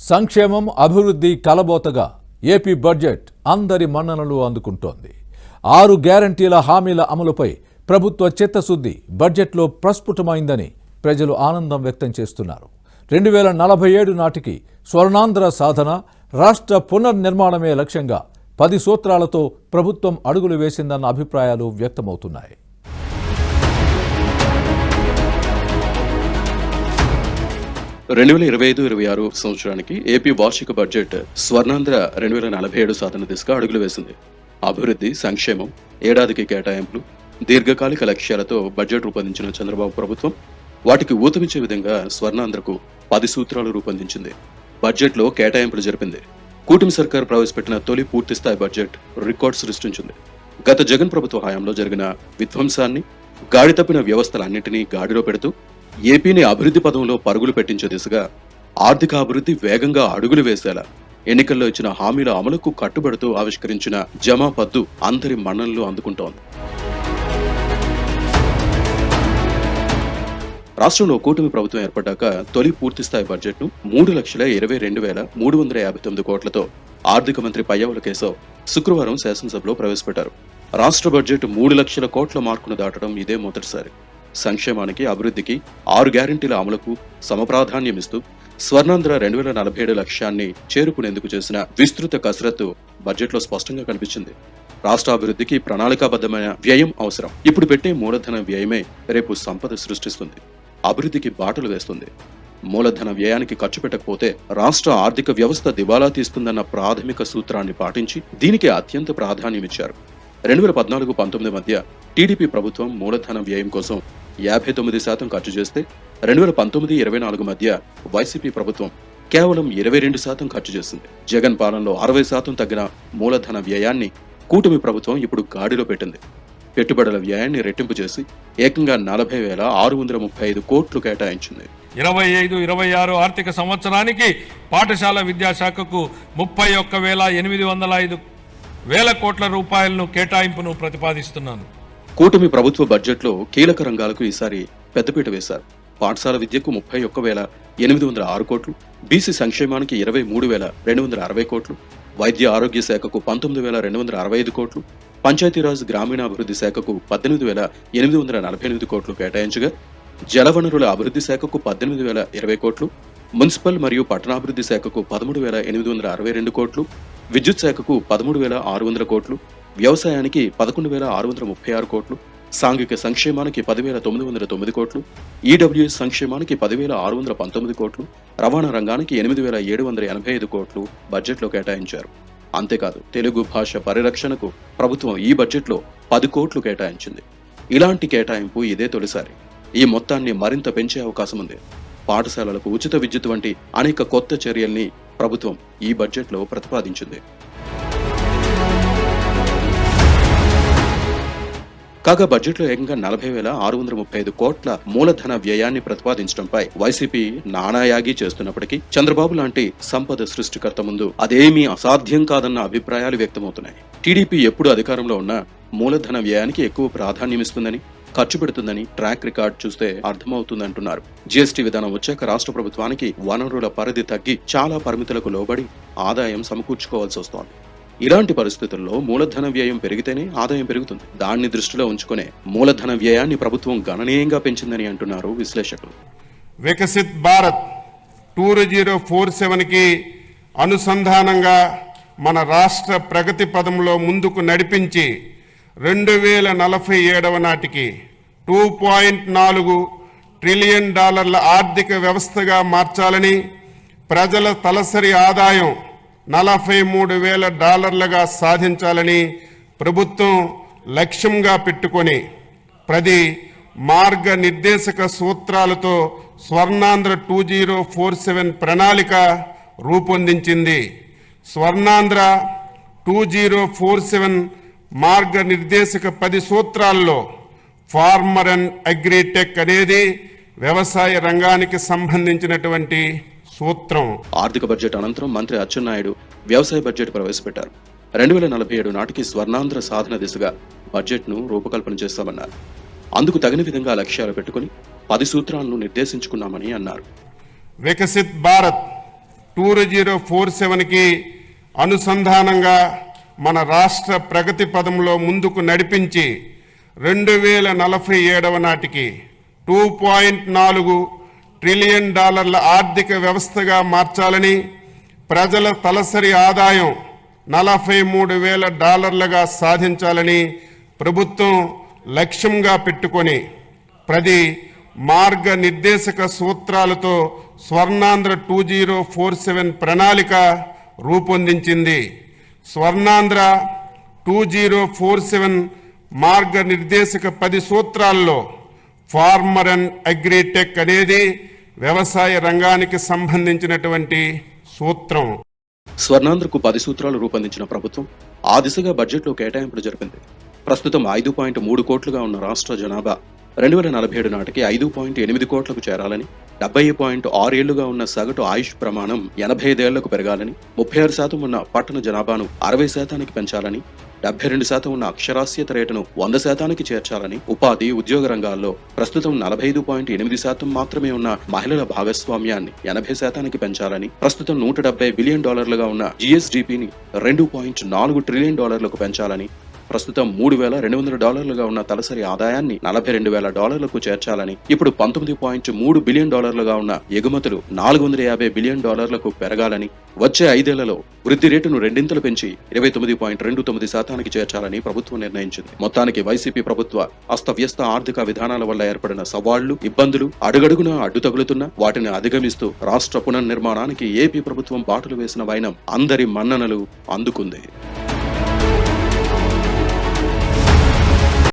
సంక్షేమం అభివృద్ధి కలబోతగా AP budget అందరి మన్ననలు అందుకుంటోంది. 6 గ్యారంటీల హామీల అమలుపై ప్రభుత్వ చిత్తశుద్ధి బడ్జెట్లో ప్రస్ఫుటమైందని ప్రజలు ఆనందం వ్యక్తం చేస్తున్నారు. 2047 నాటికి స్వర్ణాంధ్ర సాధన, రాష్ట్ర పునర్నిర్మాణమే లక్ష్యంగా 10 సూత్రాలతో ప్రభుత్వం అడుగులు వేసిందన్న అభిప్రాయాలు వ్యక్తమవుతున్నాయి. రెండు 2025-26 సంవత్సరానికి ఏపీ వార్షిక బడ్జెట్ స్వర్ణాంధ్ర 2047 సాధన దిశగా అడుగులు వేసింది. అభివృద్ధి, సంక్షేమం, ఏడాదికి కేటాయింపులు, దీర్ఘకాలిక లక్ష్యాలతో బడ్జెట్ రూపొందించిన చంద్రబాబు ప్రభుత్వం వాటికి ఊతమిచ్చే విధంగా స్వర్ణాంధ్రకు 10 సూత్రాలు రూపొందించింది. బడ్జెట్లో కేటాయింపులు జరిపింది. కూటమి సర్కార్ ప్రవేశపెట్టిన తొలి పూర్తిస్థాయి బడ్జెట్ రికార్డు సృష్టించింది. గత జగన్ ప్రభుత్వ హయాంలో జరిగిన విధ్వంసాన్ని, గాడి తప్పిన వ్యవస్థలన్నింటినీ గాడిలో పెడుతూ ఏపీని అభివృద్ధి పదంలో పరుగులు పెట్టించే దిశగా ఆర్థిక అభివృద్ధి వేగంగా అడుగులు వేసేలా ఎన్నికల్లో ఇచ్చిన హామీల అమలుకు కట్టుబడుతూ ఆవిష్కరించిన జమా పద్దు అందరి మన్ననలు అందుకుంటోంది. రాష్ట్రంలో కూటమి ప్రభుత్వం ఏర్పడ్డాక తొలి పూర్తిస్థాయి బడ్జెట్ను 3,22,359 కోట్లతో ఆర్థిక మంత్రి పయ్యావుల కేశవ్ శుక్రవారం శాసనసభలో ప్రవేశపెట్టారు. రాష్ట్ర బడ్జెట్ 3 లక్షల కోట్ల మార్కును దాటడం ఇదే మొదటిసారి. సంక్షేమానికి, అభివృద్ధికి, 6 గ్యారంటీల అమలుకు సమప్రాధాన్యమిస్తూ స్వర్ణాంధ్ర 2047 లక్ష్యాన్ని చేరుకునేందుకు చేసిన విస్తృత కసరత్తు బడ్జెట్లో స్పష్టంగా కనిపించింది. రాష్ట్ర అభివృద్ధికి ప్రణాళికాబద్ధమైన వ్యయం అవసరం. ఇప్పుడు పెట్టే మూలధన వ్యయమే రేపు సంపద సృష్టిస్తుంది, అభివృద్ధికి బాటలు వేస్తుంది. మూలధన వ్యయానికి ఖర్చు పెట్టకపోతే రాష్ట్ర ఆర్థిక వ్యవస్థ దివాలా తీస్తుందన్న ప్రాథమిక సూత్రాన్ని పాటించి దీనికి అత్యంత ప్రాధాన్యమిచ్చారు. 2014-19 మధ్య టీడీపీ ప్రభుత్వం మూలధన వ్యయం కోసం 59% ఖర్చు చేస్తే 2019-24 మధ్య వైసీపీ ప్రభుత్వం కేవలం 22% ఖర్చు చేసింది. జగన్ పాలనలో 60% తగ్గిన మూలధన వ్యయాన్ని కూటమి ప్రభుత్వం ఇప్పుడు గాడిలో పెట్టింది. పెట్టుబడుల వ్యయాన్ని రెట్టింపు చేసి ఏకంగా 40,635 కోట్లు కేటాయించింది. 25-26 ఆర్థిక సంవత్సరానికి పాఠశాల విద్యాశాఖకు 31,805 వేల కోట్ల రూపాయలను కేటాయింపును ప్రతిపాదిస్తున్నాను. కూటమి ప్రభుత్వ బడ్జెట్లో కీలక రంగాలకు ఈసారి పెద్దపీట వేశారు. పాఠశాల విద్యకు 31,806 కోట్లు, బీసీ సంక్షేమానికి 23,260 కోట్లు, వైద్య ఆరోగ్య శాఖకు 19,265 కోట్లు, పంచాయతీరాజ్ గ్రామీణాభివృద్ధి శాఖకు 18,848 కోట్లు కేటాయించగా జలవనరుల అభివృద్ధి శాఖకు 18,020 కోట్లు, మున్సిపల్ మరియు పట్టణాభివృద్ధి శాఖకు 13,862 కోట్లు, విద్యుత్ శాఖకు 13,600 కోట్లు, వ్యవసాయానికి 11,636 కోట్లు, సాంఘిక సంక్షేమానికి 10,909 కోట్లు, ఈడబ్ల్యూఎస్ సంక్షేమానికి 10,619 కోట్లు, రవాణా రంగానికి 8,785 కోట్లు బడ్జెట్లో కేటాయించారు. అంతేకాదు తెలుగు భాష పరిరక్షణకు ప్రభుత్వం ఈ బడ్జెట్లో 10 కోట్లు కేటాయించింది. ఇలాంటి కేటాయింపు ఇదే తొలిసారి. ఈ మొత్తాన్ని మరింత పెంచే అవకాశం ఉంది. పాఠశాలలకు ఉచిత విద్యుత్ వంటి అనేక కొత్త చర్యల్ని ప్రభుత్వం ఈ బడ్జెట్లో ప్రతిపాదించింది. కాగా బడ్జెట్లో ఏకంగా 40,635 కోట్ల మూలధన వ్యయాన్ని ప్రతిపాదించడంపై వైసీపీ నానాయాగి చేస్తున్నప్పటికీ చంద్రబాబు లాంటి సంపద సృష్టికర్త ముందు అదేమీ అసాధ్యం కాదన్న అభిప్రాయాలు వ్యక్తమవుతున్నాయి. టీడీపీ ఎప్పుడు అధికారంలో ఉన్నా మూలధన వ్యయానికి ఎక్కువ ప్రాధాన్యమిస్తుందని, ఖర్చు పెడుతుందని ట్రాక్ రికార్డ్ చూస్తే అర్థమవుతుందంటున్నారు. జీఎస్టీ విధానం వచ్చాక రాష్ట్ర ప్రభుత్వానికి వనరుల పరిధి తగ్గి చాలా పరిమితులకు లోబడి ఆదాయం సమకూర్చుకోవాల్సి వస్తోంది. ఇలాంటి పరిస్థితుల్లో మూలధన వ్యయం పెరిగితేనే ఆదాయం పెరుగుతుంది. దాన్ని దృష్టిలో ఉంచుకునే మూలధన వ్యయాన్ని ప్రభుత్వం గణనీయంగా పెంచిందని అంటున్నారు విశ్లేషకులు. వికసిత్ భారత్ 2047కి అనుసంధానంగా మన రాష్ట్ర ప్రగతి పదంలో ముందుకు నడిపించి 2047 నాటికి $2.4 ట్రిలియన్ ఆర్థిక వ్యవస్థగా మార్చాలని, ప్రజల తలసరి ఆదాయం $43,000 సాధించాలని ప్రభుత్వం లక్ష్యంగా పెట్టుకొని 10 మార్గనిర్దేశక సూత్రాలతో స్వర్ణాంధ్ర 2047 ప్రణాళిక రూపొందించింది. స్వర్ణాంధ్ర 2047 మార్గనిర్దేశక 10 సూత్రాల్లో ఫార్మర్ అండ్ అగ్రిటెక్ అనేది వ్యవసాయ రంగానికి సంబంధించినటువంటి సూత్రం. ఆర్థిక బడ్జెట్ అనంతరం మంత్రి అచ్చెన్నాయుడు వ్యవసాయ బడ్జెట్ ప్రవేశపెట్టారు. 2047 నాటికి స్వర్ణాంధ్ర సాధన దిశగా బడ్జెట్ను రూపకల్పన చేస్తామన్నారు. అందుకు తగిన విధంగా లక్ష్యాలు పెట్టుకుని 10 సూత్రాలను నిర్దేశించుకున్నామని అన్నారు. వికసిత్ భారత్ 2047కి అనుసంధానంగా మన రాష్ట్ర ప్రగతి పదంలో ముందుకు నడిపించి 2047 నాటికి $2.4 ట్రిలియన్ ఆర్థిక వ్యవస్థగా మార్చాలని, ప్రజల తలసరి ఆదాయం $43,000గా సాధించాలని ప్రభుత్వం లక్ష్యంగా పెట్టుకొని 10 మార్గనిర్దేశక సూత్రాలతో స్వర్ణాంధ్ర 2047 ప్రణాళిక రూపొందించింది. స్వర్ణాంధ్ర 2047 మార్గనిర్దేశక 10 సూత్రాల్లో ఫార్మర్ అండ్ అగ్రిటెక్ అనేది వ్యవసాయ రంగానికి సంబంధించినటువంటి సూత్రం. స్వర్ణాంధ్రకు 10 సూత్రాలు రూపొందించిన ప్రభుత్వం ఆ దిశగా బడ్జెట్లో కేటాయింపులు జరిపింది. ప్రస్తుతం 5.3 కోట్లుగా ఉన్న రాష్ట్ర జనాభా 2047 నాటికి 5.8 కోట్లకు చేరాలని, 70.6 ఏళ్లుగా ఉన్న సగటు ఆయుష్ ప్రమాణం 85 ఏళ్లకు పెరగాలని, 36% ఉన్న పట్టణ జనాభాను 60% పెంచాలని, 72% ఉన్న అక్షరాస్యత రేటును 100% చేర్చాలని, ఉపాధి ఉద్యోగ రంగాల్లో ప్రస్తుతం 45.8% మాత్రమే ఉన్న మహిళల భాగస్వామ్యాన్ని 80% పెంచాలని, ప్రస్తుతం $170 బిలియన్ ఉన్న జీఎస్డీపీని $2.4 ట్రిలియన్ పెంచాలని, ప్రస్తుతం $3,200 ఉన్న తలసరి ఆదాయాన్ని $42,000కు చేర్చాలని, ఇప్పుడు $19.3 బిలియన్ ఉన్న ఎగుమతులు $450 బిలియన్ పెరగాలని, వచ్చే 5 ఏళ్లలో వృద్ధి రేటును రెండింతలు పెంచి 29.29% చేర్చాలని ప్రభుత్వం నిర్ణయించింది. మొత్తానికి వైసీపీ ప్రభుత్వ అస్తవ్యస్త ఆర్థిక విధానాల వల్ల ఏర్పడిన సవాళ్లు, ఇబ్బందులు అడుగడుగునా అడ్డు తగులుతున్నా వాటిని అధిగమిస్తూ రాష్ట్ర పునర్నిర్మాణానికి ఏపీ ప్రభుత్వం బాటలు వేసిన వైనం అందరి మన్ననలు అందుకుంది.